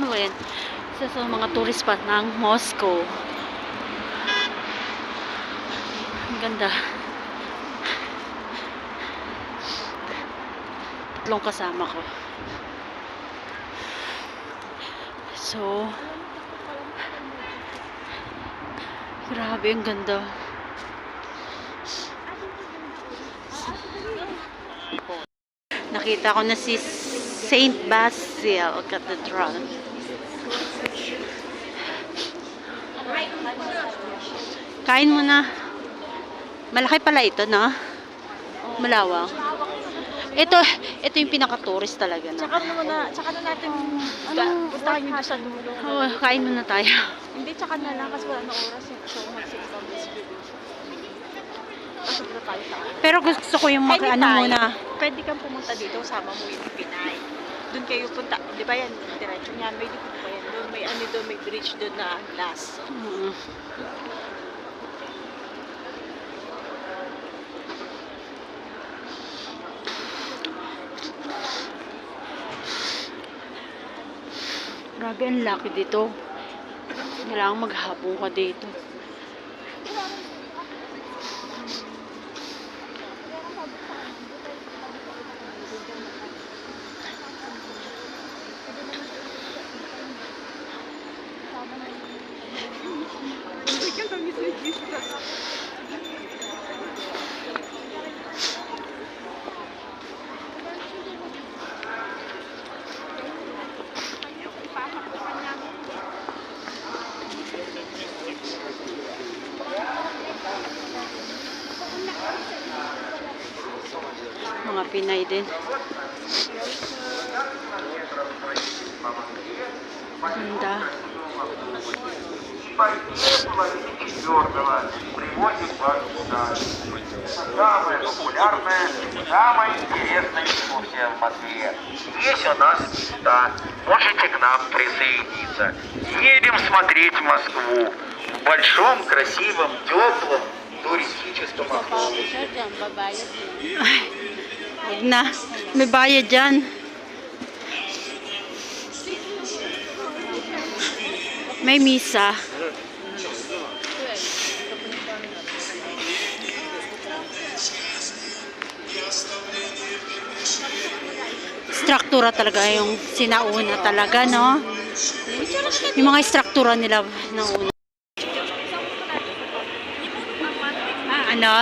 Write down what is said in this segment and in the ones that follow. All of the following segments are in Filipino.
Kremlin. Isa sa mga tourist spot ng Moscow. Ang ganda. Tatlong kasama ko. So, grabe, ang ganda. Nakita ko na si Saint Basil Cathedral. Kain mo na. Malaki pala ito, no? Malawang. Ito yung pinaka-tourist talaga na. Tsaka na natin puntahan yung sa dulo. Oh, kain muna tayo. Hindi, tsaka na lang kasi wala na oras. So, mag-6 kasi na tayo sa Pero gusto ko yung muna. Pwede kang pumunta dito, sama mo yung Pinay. Doon kayo punta. Di ba yan? Diretso niyan. May dito pa yan. Doon may may bridge doon na glass. Grabe, ang laki dito. Kailangan maghapon ka dito. Mga Pinay din. Ganda. Приводит вас сюда. Самая популярная, самая интересная экскурсия в Москве. Здесь у нас места. Можете к нам присоединиться. Едем смотреть Москву в большом, красивом, теплом туристическом автобусе. Huwag na. May bayad dyan. May misa. Struktura talaga yung sinauna talaga, no? Yung mga struktura nila nauna. Ano?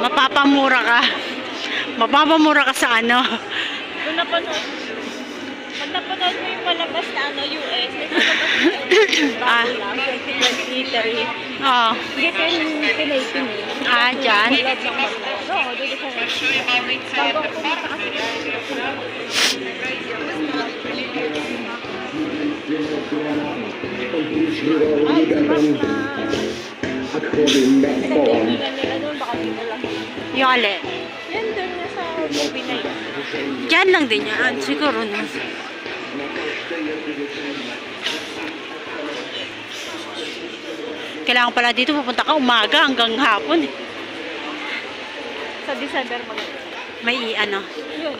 Mapapamura ka. Mapapamura ka sa ano? Kung napanood mo yung palabas na US, may palabas na Italy. Oo. Sige ko yung Pinay. Dyan. Oo, doon sa bago ako pumunta kasi. Pinagkaibigan nila doon, baka dito lang. Yung alin? Yan doon na sa movie na yun. Dyan lang din yan. Siguro na. Kailangan pala dito pupunta ka umaga hanggang hapon. Sa December maganda. May ano.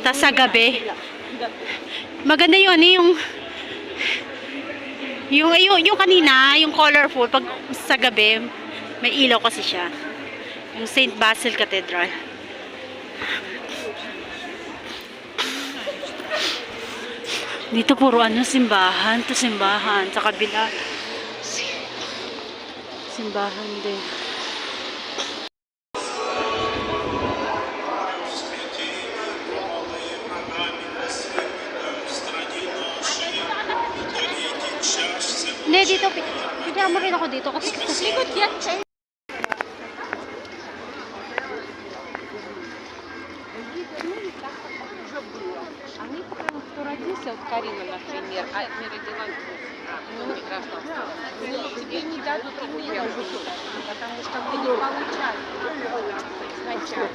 Tapos sa gabi. Maganda yun yung kanina, yung colorful. Pag sa gabi, may ilaw kasi siya. Yung Saint Basil Cathedral. Dito puro simbahan. To simbahan. Sa kabila. Simbahan din. Hindi, dito. Bigyan mo rin ako dito. Kasi likod yan. Они прям кто родился, вот Карина, например, а не родилась, ну, гражданство. Тебе не дадут уехать, потому что вы не получали сначала.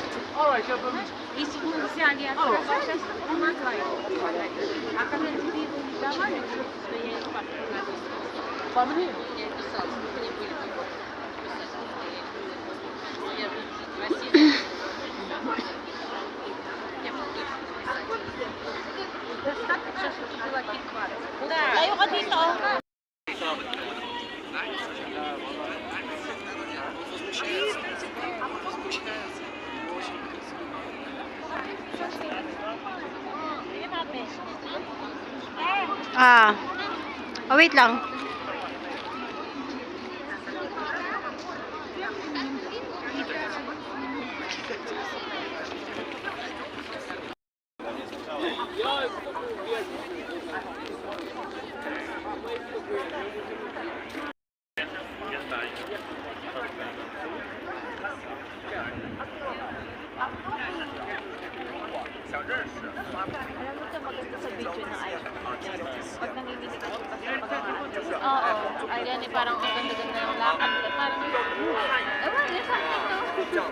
Если бы мы взяли и отказались, то могла его подать. А когда тебе его не давали, то я его подписала. По мне? Я писала, что мне были такой. Я в России. Я достаточно Tayo ka dito. Tingnan natin. Ah. Oh, wait lang. Alam mo ito maganda sa video na iPhone. Pag nanginginig ka pa sa pagkakaano. Oo. Ayan eh, parang ang ganda-ganda ng lakad. Parang, ewan, yung sa akin to.